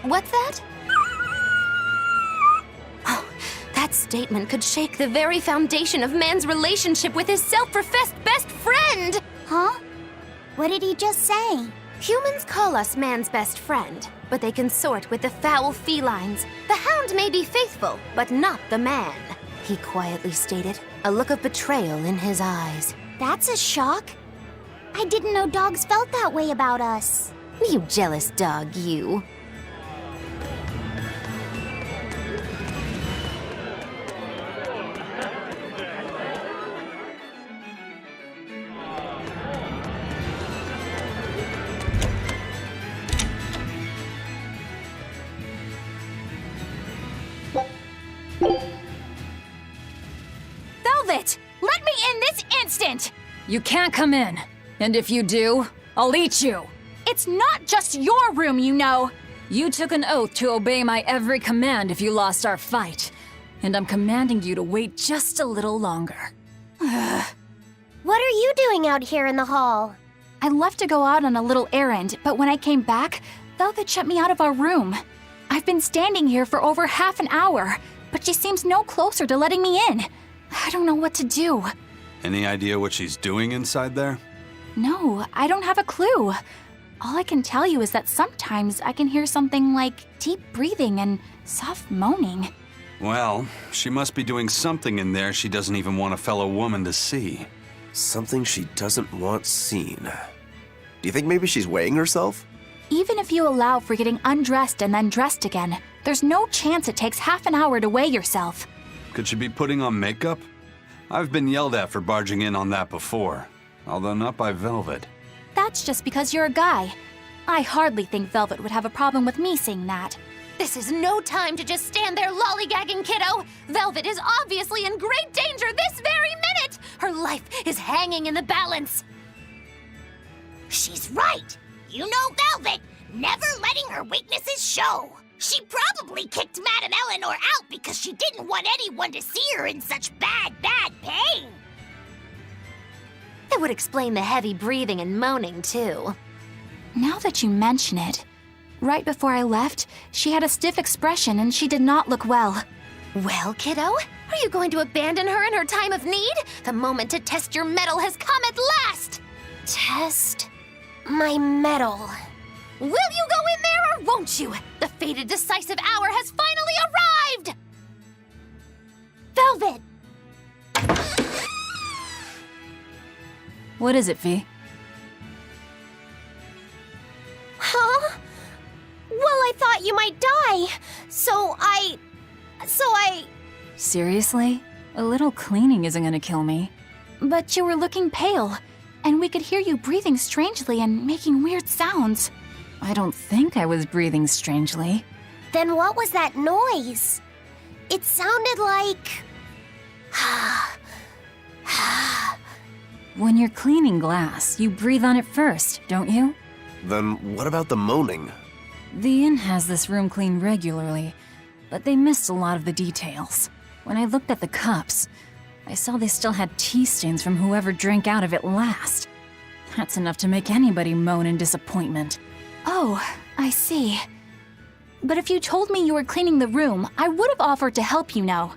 What's that? Oh, that statement could shake the very foundation of man's relationship with his self-professed best friend! Huh? What did he just say? Humans call us man's best friend, but they consort with the foul felines. The hound may be faithful, but not the man, he quietly stated, a look of betrayal in his eyes. That's a shock. I didn't know dogs felt that way about us. You jealous dog, you. Velvet! Let me in this instant! You can't come in. And if you do, I'll eat you. It's not just your room, you know. You took an oath to obey my every command if you lost our fight. And I'm commanding you to wait just a little longer. What are you doing out here in the hall? I left to go out on a little errand, but when I came back, Velvet shut me out of our room. I've been standing here for over half an hour, but she seems no closer to letting me in. I don't know what to do. Any idea what she's doing inside there? No, I don't have a clue. All I can tell you is that sometimes I can hear something like deep breathing and soft moaning. Well, she must be doing something in there she doesn't even want a fellow woman to see. Something she doesn't want seen. Do you think maybe she's weighing herself? Even if you allow for getting undressed and then dressed again, there's no chance it takes half an hour to weigh yourself. Could she be putting on makeup? I've been yelled at for barging in on that before, although not by Velvet. That's just because you're a guy. I hardly think Velvet would have a problem with me seeing that. This is no time to just stand there lollygagging, kiddo! Velvet is obviously in great danger this very minute! Her life is hanging in the balance! She's right! You know Velvet, never letting her weaknesses show! She probably kicked Matt and Eleanor out because she didn't want anyone to see her in such bad pain! It would explain the heavy breathing and moaning, too. Now that you mention it, right before I left, she had a stiff expression and she did not look well. Well, kiddo, are you going to abandon her in her time of need? The moment to test your mettle has come at last! Test my mettle. Will you go in there or won't you? The fated decisive hour has finally arrived! Velvet! What is it, V? Huh? Well, I thought you might die. So I... Seriously? A little cleaning isn't gonna kill me. But you were looking pale, and we could hear you breathing strangely and making weird sounds. I don't think I was breathing strangely. Then what was that noise? It sounded like... When you're cleaning glass, you breathe on it first, don't you? Then what about the moaning? The inn has this room cleaned regularly, but they missed a lot of the details. When I looked at the cups, I saw they still had tea stains from whoever drank out of it last. That's enough to make anybody moan in disappointment. Oh, I see. But if you told me you were cleaning the room, I would have offered to help, you know.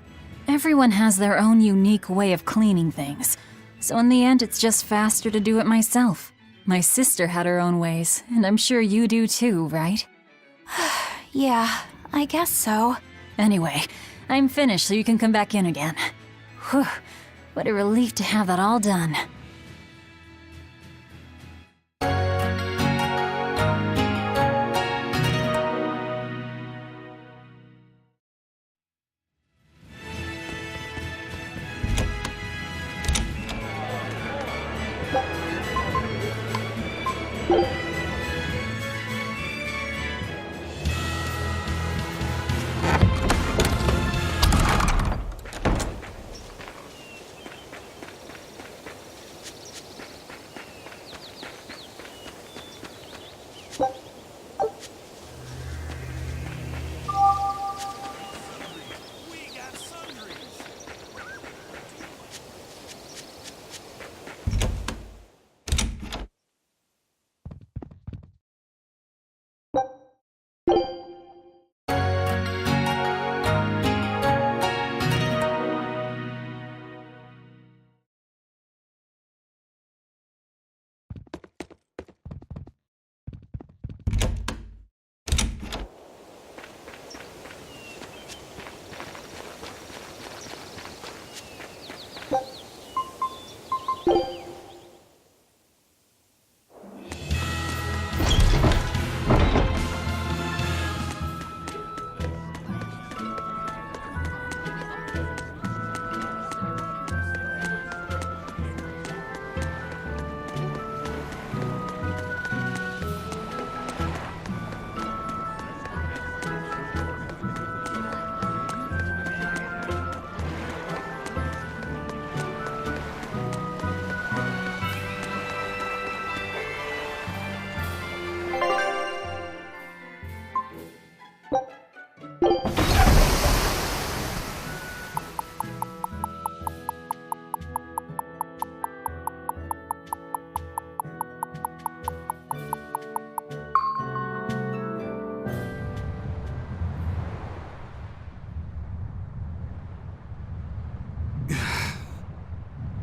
Everyone has their own unique way of cleaning things, so in the end it's just faster to do it myself. My sister had her own ways, and I'm sure you do too, right? Yeah, I guess so. Anyway, I'm finished so you can come back in again. Whew, what a relief to have that all done.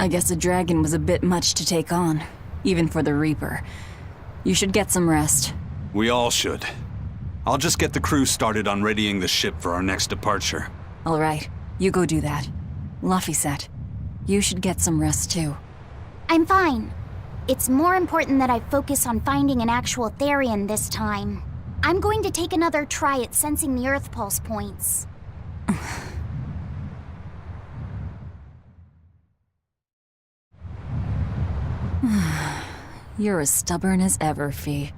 I guess a dragon was a bit much to take on, even for the Reaper. You should get some rest. We all should. I'll just get the crew started on readying the ship for our next departure. All right, you go do that. Laphicet, you should get some rest too. I'm fine. It's more important that I focus on finding an actual Therian this time. I'm going to take another try at sensing the Earth pulse points. You're as stubborn as ever, Fee.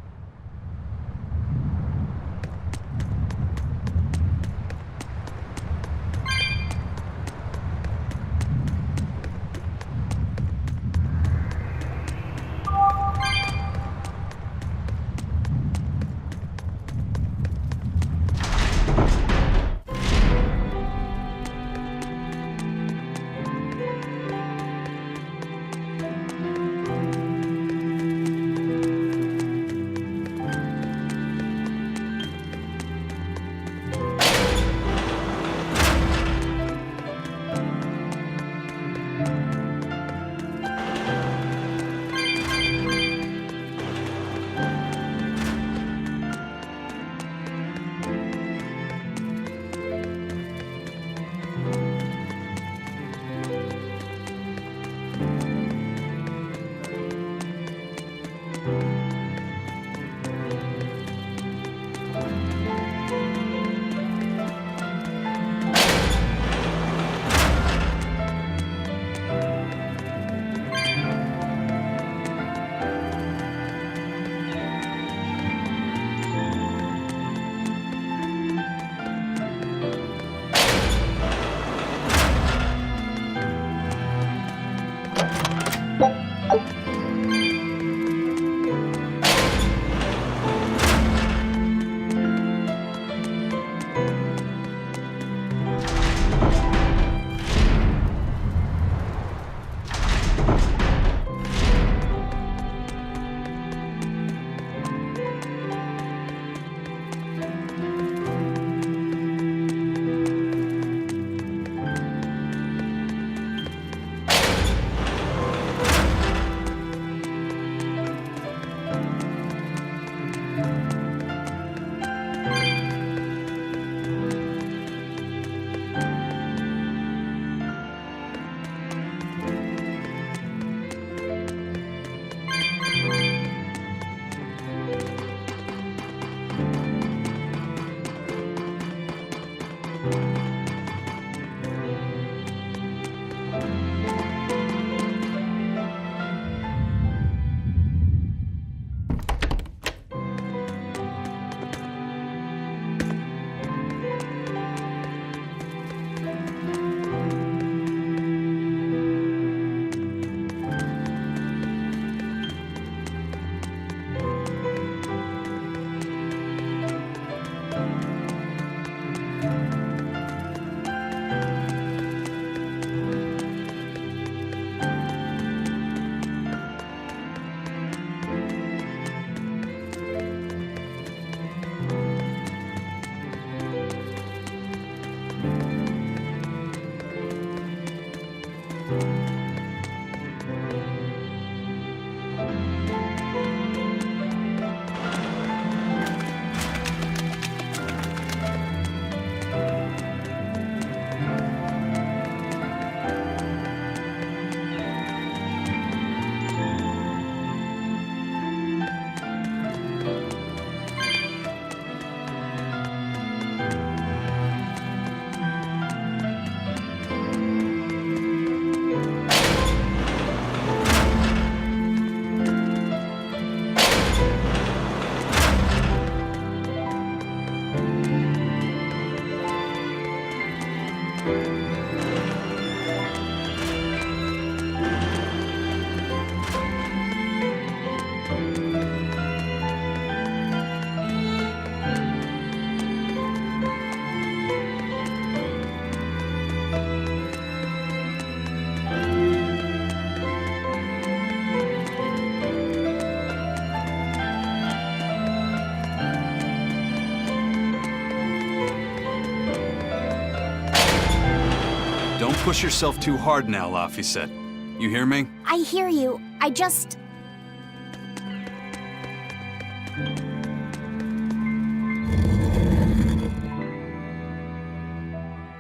push yourself too hard now, Laphicet. You hear me? I hear you. I just...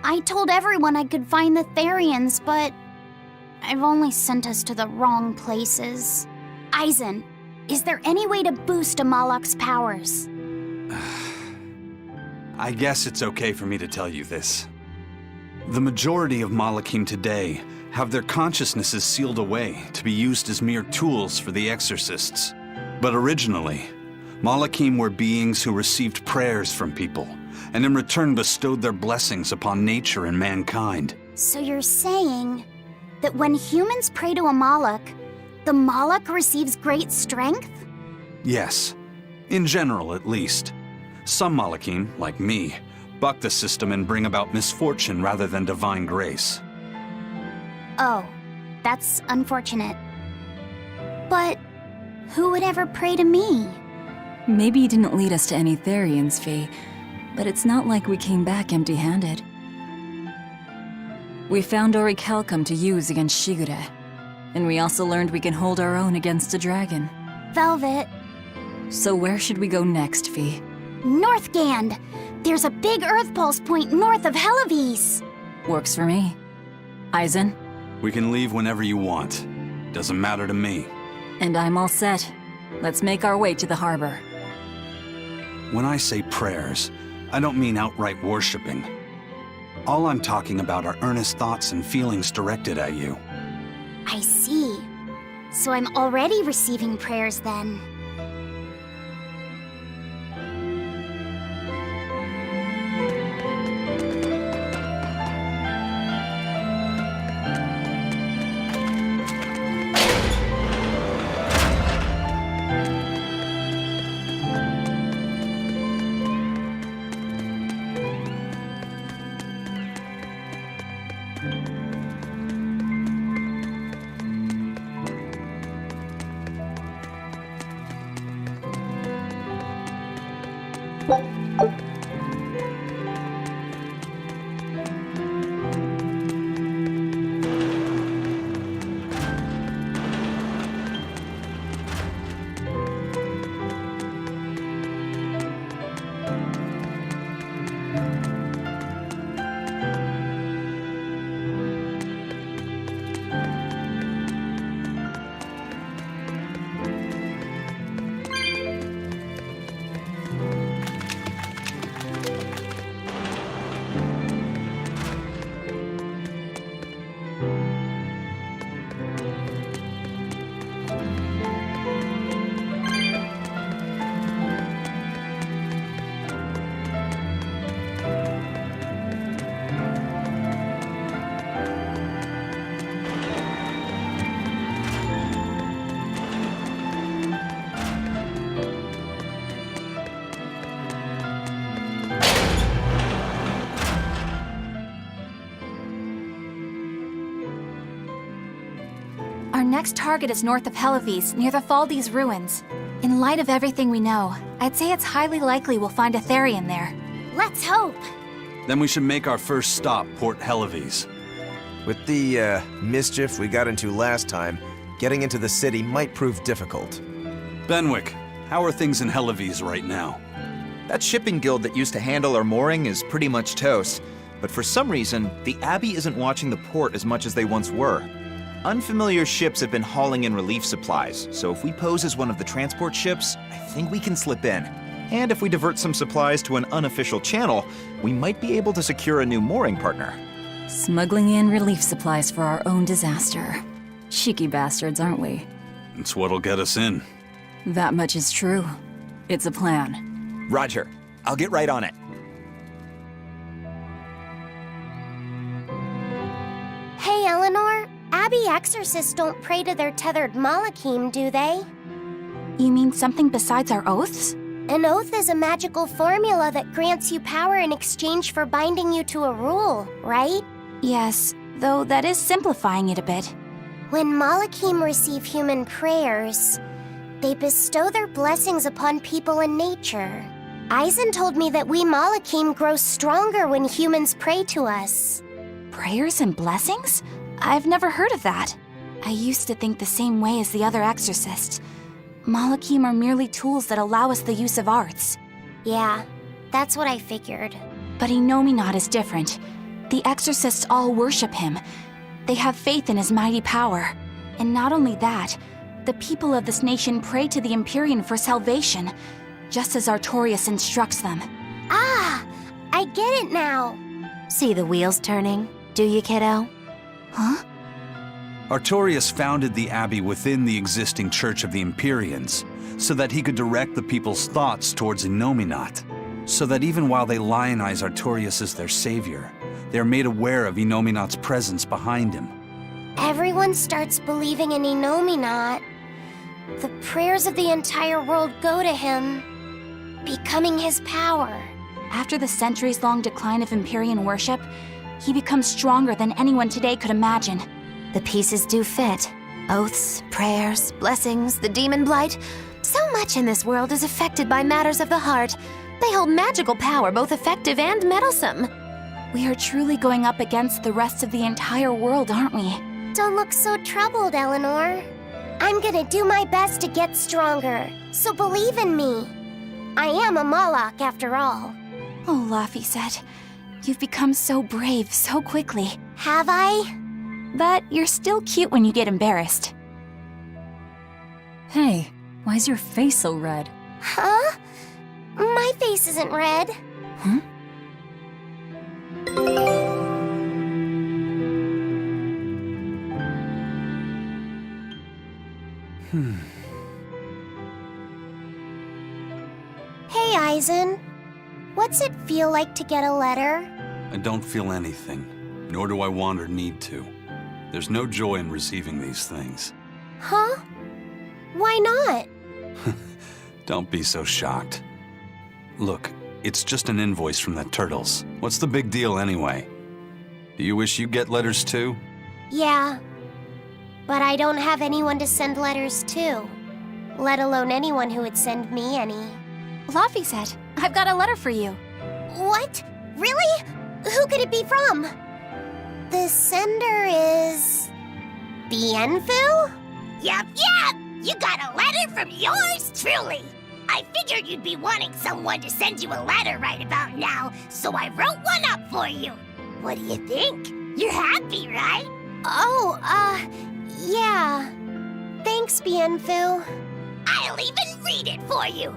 I told everyone I could find the Therians, but I've only sent us to the wrong places. Eisen, is there any way to boost Amalok's powers? I guess it's okay for me to tell you this. The majority of Malachim today have their consciousnesses sealed away to be used as mere tools for the exorcists. But originally, Malachim were beings who received prayers from people, and in return bestowed their blessings upon nature and mankind. So you're saying that when humans pray to a Malak, the Malak receives great strength? Yes, in general at least. Some Malachim, like me, buck the system and bring about misfortune rather than divine grace. Oh, that's unfortunate. But who would ever pray to me? Maybe you didn't lead us to any Therians, Fee, but it's not like we came back empty-handed. We found orichalcum to use against Shigure, and we also learned we can hold our own against a dragon. Velvet. So where should we go next, Fee? Northgand! There's a big Earth Pulse point north of Helivis! Works for me. Eisen? We can leave whenever you want. Doesn't matter to me. And I'm all set. Let's make our way to the harbor. When I say prayers, I don't mean outright worshipping. All I'm talking about are earnest thoughts and feelings directed at you. I see. So I'm already receiving prayers then. Our next target is north of Helivis, near the Faldes ruins. In light of everything we know, I'd say it's highly likely we'll find a Therian there. Let's hope! Then we should make our first stop, Port Helivis. With the, mischief we got into last time, getting into the city might prove difficult. Benwick, how are things in Helivis right now? That shipping guild that used to handle our mooring is pretty much toast, but for some reason, the Abbey isn't watching the port as much as they once were. Unfamiliar ships have been hauling in relief supplies, so if we pose as one of the transport ships, I think we can slip in. And if we divert some supplies to an unofficial channel, we might be able to secure a new mooring partner. Smuggling in relief supplies for our own disaster. Cheeky bastards, aren't we? It's what'll get us in. That much is true. It's a plan. Roger. I'll get right on it. Hey, Eleanor. Abbey exorcists don't pray to their tethered Malachim, do they? You mean something besides our oaths? An oath is a magical formula that grants you power in exchange for binding you to a rule, right? Yes, though that is simplifying it a bit. When Malachim receive human prayers, they bestow their blessings upon people and nature. Eisen told me that we Malachim grow stronger when humans pray to us. Prayers and blessings? I've never heard of that. I used to think the same way as the other exorcists. Malachim are merely tools that allow us the use of arts. Yeah, that's what I figured. But Innominat is different. The exorcists all worship him. They have faith in his mighty power. And not only that, the people of this nation pray to the Empyrean for salvation, just as Artorias instructs them. Ah, I get it now. See the wheels turning, do you, kiddo? Huh? Artorias founded the Abbey within the existing Church of the Empyreans, so that he could direct the people's thoughts towards Innominat, so that even while they lionize Artorias as their savior, they are made aware of Innominat's presence behind him. Everyone starts believing in Innominat. The prayers of the entire world go to him, becoming his power. After the centuries-long decline of Empyrean worship, he becomes stronger than anyone today could imagine. The pieces do fit. Oaths, prayers, blessings, the demon blight. So much in this world is affected by matters of the heart. They hold magical power, both effective and meddlesome. We are truly going up against the rest of the entire world, aren't we? Don't look so troubled, Eleanor. I'm gonna do my best to get stronger, so believe in me. I am a Malak, after all. Oh, Laphicet, you've become so brave so quickly. Have I? But you're still cute when you get embarrassed. Hey, why's your face so red? Huh? My face isn't red. Huh? Hey, Eisen. What's it feel like to get a letter? I don't feel anything, nor do I want or need to. There's no joy in receiving these things. Huh? Why not? Don't be so shocked. Look, it's just an invoice from the Turtles. What's the big deal anyway? Do you wish you get letters too? Yeah. But I don't have anyone to send letters to. Let alone anyone who would send me any. Laphicet, I've got a letter for you. What? Really? Who could it be from? The sender is... Bienfu? Yup. You got a letter from yours truly. I figured you'd be wanting someone to send you a letter right about now, so I wrote one up for you. What do you think? You're happy, right? Oh, yeah. Thanks, Bienfu. I'll even read it for you.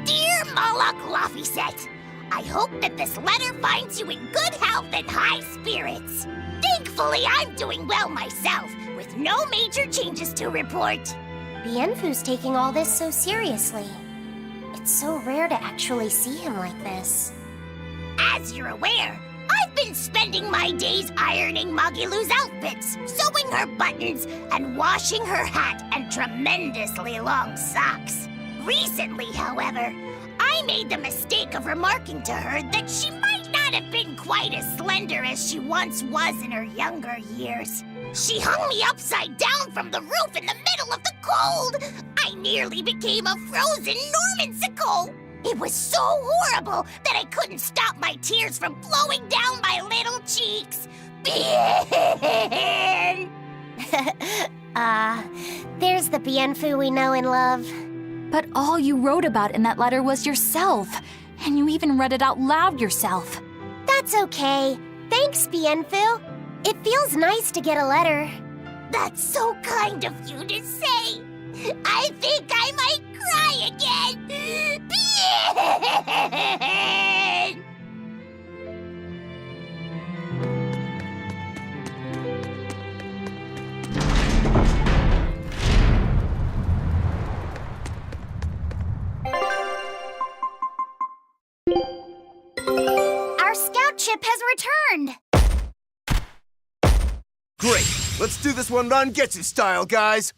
Dear Malak Laphicet, I hope that this letter finds you in good health and high spirits. Thankfully, I'm doing well myself, with no major changes to report. Bienfu's taking all this so seriously. It's so rare to actually see him like this. As you're aware, I've been spending my days ironing Magilu's outfits, sewing her buttons, and washing her hat and tremendously long socks. Recently, however, I made the mistake of remarking to her that she might not have been quite as slender as she once was in her younger years. She hung me upside down from the roof in the middle of the cold. I nearly became a frozen Normansicle. It was so horrible that I couldn't stop my tears from flowing down my little cheeks. Bien! There's the Bienfu we know and love. But all you wrote about in that letter was yourself. And you even read it out loud yourself. That's okay. Thanks, Bienfu. It feels nice to get a letter. That's so kind of you to say. I think I might cry again. Bien! Our scout ship has returned. Great! Let's do this one Rangetsu style, guys!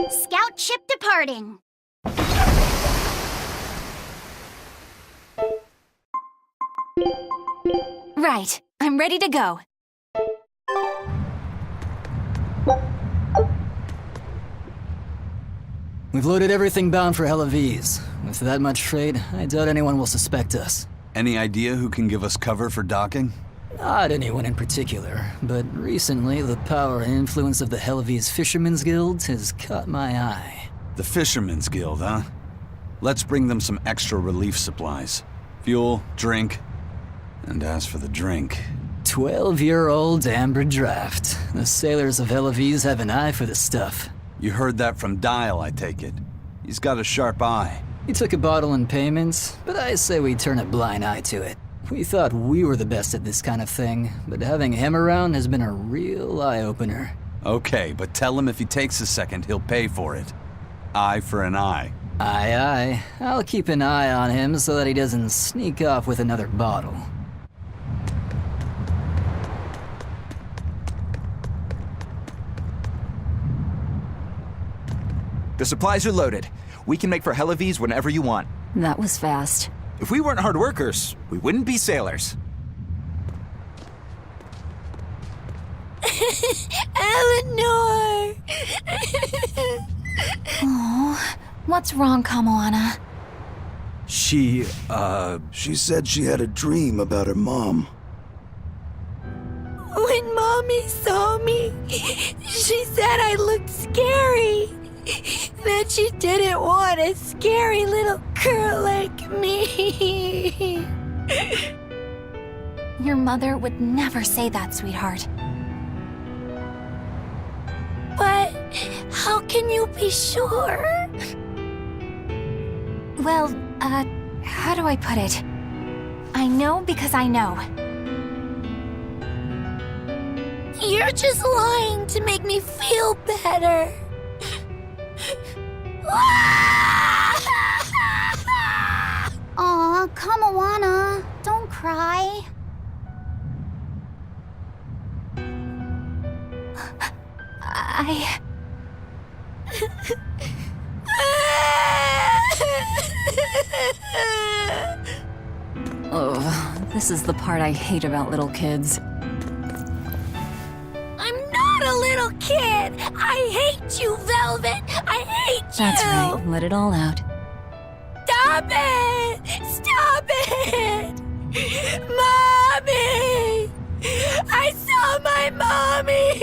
Scout ship departing. Right, I'm ready to go. We've loaded everything bound for Helaviz. With that much trade, I doubt anyone will suspect us. Any idea who can give us cover for docking? Not anyone in particular, but recently the power and influence of the Helaviz Fishermen's Guild has caught my eye. The Fishermen's Guild, huh? Let's bring them some extra relief supplies. Fuel, drink. And as for the drink... 12-year-old amber draft. The sailors of Helaviz have an eye for the stuff. You heard that from Dial, I take it. He's got a sharp eye. He took a bottle in payments, but I say we turn a blind eye to it. We thought we were the best at this kind of thing, but having him around has been a real eye-opener. Okay, but tell him if he takes a second, he'll pay for it. Eye for an eye. Aye, aye. I'll keep an eye on him so that he doesn't sneak off with another bottle. The supplies are loaded. We can make for Helaviz whenever you want. That was fast. If we weren't hard workers, we wouldn't be sailors. Eleanor! Oh, what's wrong, Kamoana? She said she had a dream about her mom. When Mommy saw me, she said I looked scary. That she didn't want a scary little girl like me. Your mother would never say that, sweetheart. But how can you be sure? Well, how do I put it? I know because I know. You're just lying to make me feel better. Aw, Kamoana, don't cry. Oh, this is the part I hate about little kids. I'm not a little kid. I hate you, Velvet. I hate you. That's right, let it all out. Stop it! Stop it! Mommy! I saw my mommy!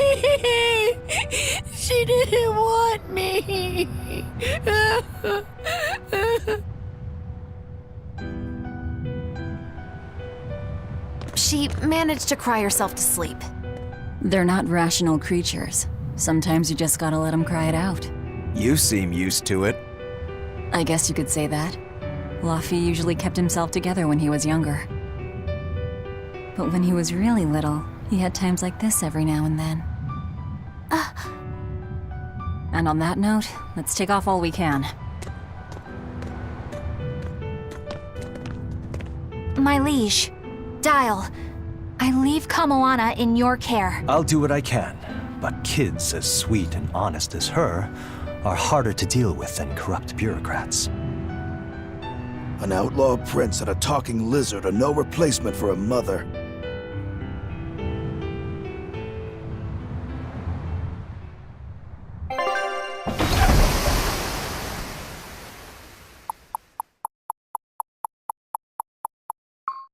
She didn't want me. She managed to cry herself to sleep. They're not rational creatures. Sometimes you just gotta let them cry it out. You seem used to it. I guess you could say that. Luffy usually kept himself together when he was younger. But when he was really little, he had times like this every now and then. And on that note, let's take off all we can. My liege, Dial, I leave Kamoana in your care. I'll do what I can, but kids as sweet and honest as her are harder to deal with than corrupt bureaucrats. An outlaw prince and a talking lizard are no replacement for a mother.